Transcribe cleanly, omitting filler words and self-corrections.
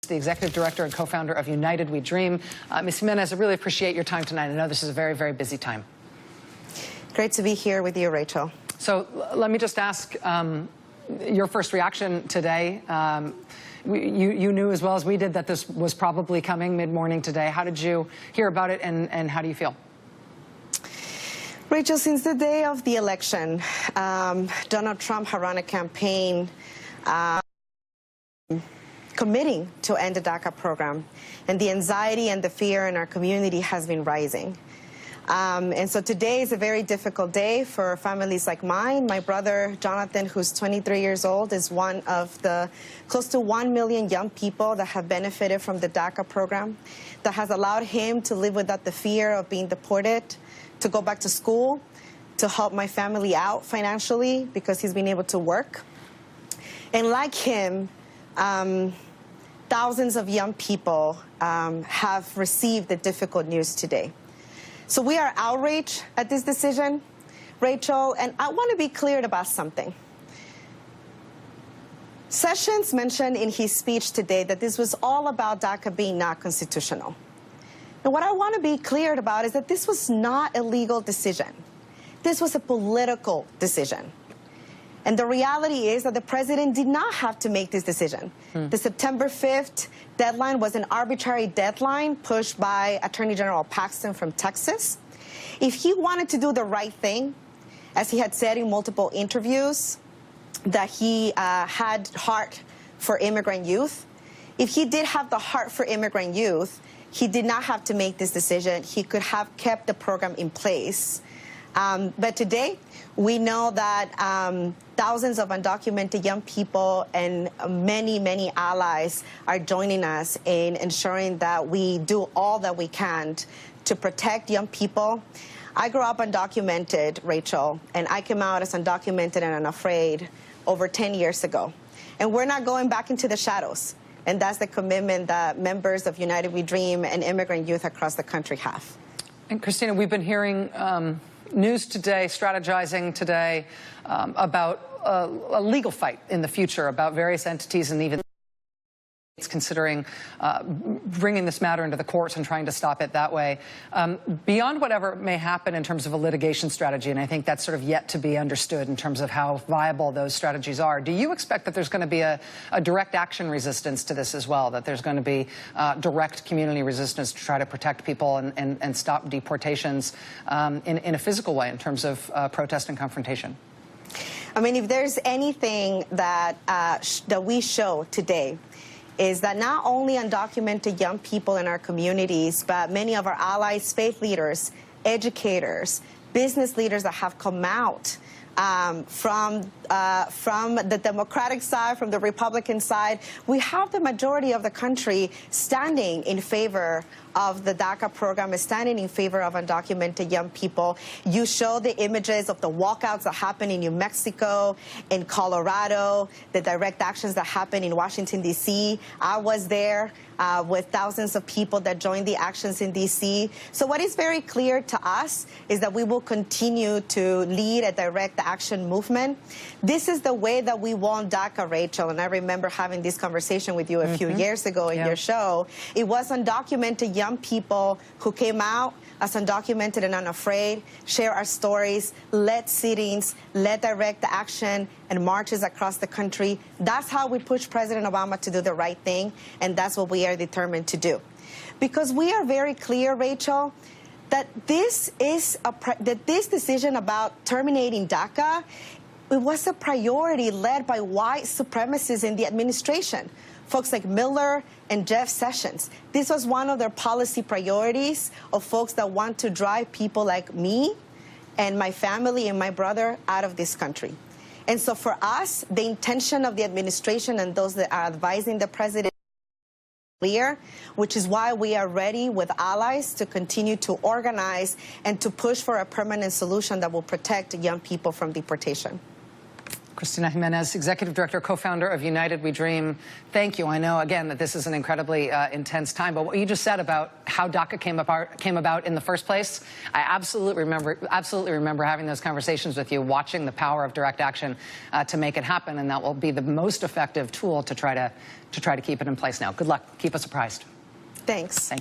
the executive director and co-founder of United We Dream. Ms. Jimenez, I really appreciate your time tonight. I know this is a very, very busy time. Great to be here with you, Rachel. So let me just ask your first reaction today. You knew as well as we did that this was probably coming mid-morning today. How did you hear about it, and how do you feel? Rachel, since the day of the election, Donald Trump had run a campaign committing to end the DACA program, and the anxiety and the fear in our community has been rising. And so today is a very difficult day for families like mine. My brother, Jonathan, who's 23 years old, is one of the close to 1 million young people that have benefited from the DACA program, that has allowed him to live without the fear of being deported, to go back to school, to help my family out financially because he's been able to work. And like him, thousands of young people have received the difficult news today. So we are outraged at this decision, Rachel, and I want to be clear about something. Sessions mentioned in his speech today that this was all about DACA being not constitutional. And what I want to be clear about is that this was not a legal decision. This was a political decision. And the reality is that the president did not have to make this decision. The September 5th deadline was an arbitrary deadline pushed by Attorney General Paxton from Texas. If he wanted to do the right thing, as he had said in multiple interviews, that he had heart for immigrant youth, if he did have the heart for immigrant youth, he did not have to make this decision. He could have kept the program in place. But today, we know that thousands of undocumented young people and many, many allies are joining us in ensuring that we do all that we can to protect young people. I grew up undocumented, Rachel, and I came out as undocumented and unafraid over 10 years ago. And we're not going back into the shadows. And that's the commitment that members of United We Dream and immigrant youth across the country have. And Christina, we've been hearing news today, strategizing today about a legal fight in the future about various entities and even considering bringing this matter into the courts and trying to stop it that way. Beyond whatever may happen in terms of a litigation strategy, and I think that's sort of yet to be understood in terms of how viable those strategies are, do you expect that there's going to be a direct action resistance to this as well, that there's going to be direct community resistance to try to protect people and stop deportations in a physical way in terms of protest and confrontation? I mean, if there's anything that, that we show today, is that not only undocumented young people in our communities, but many of our allies, faith leaders, educators, business leaders that have come out from the Democratic side, from the Republican side, we have the majority of the country standing in favor of the DACA program, standing in favor of undocumented young people. You show the images of the walkouts that happen in New Mexico, in Colorado, the direct actions that happen in Washington, D.C. I was there with thousands of people that joined the actions in D.C. So what is very clear to us is that we will continue to lead a direct action movement. This is the way that we won DACA, Rachel, and I remember having this conversation with you a few years ago in your show. It was undocumented young people who came out as undocumented and unafraid, share our stories, led sittings, led direct action and marches across the country. That's how we pushed President Obama to do the right thing, and that's what we are determined to do. Because we are very clear, Rachel, that this decision about terminating DACA, it was a priority led by white supremacists in the administration. Folks like Miller and Jeff Sessions. This was one of their policy priorities of folks that want to drive people like me and my family and my brother out of this country. And so for us, the intention of the administration and those that are advising the president is clear, which is why we are ready with allies to continue to organize and to push for a permanent solution that will protect young people from deportation. Cristina Jimenez, Executive Director, co-founder of United We Dream. Thank you. I know, again, that this is an incredibly intense time, but what you just said about how DACA came about in the first place, I absolutely remember having those conversations with you, watching the power of direct action to make it happen, and that will be the most effective tool to try to keep it in place now. Good luck. Keep us apprised. Thanks. Thank you.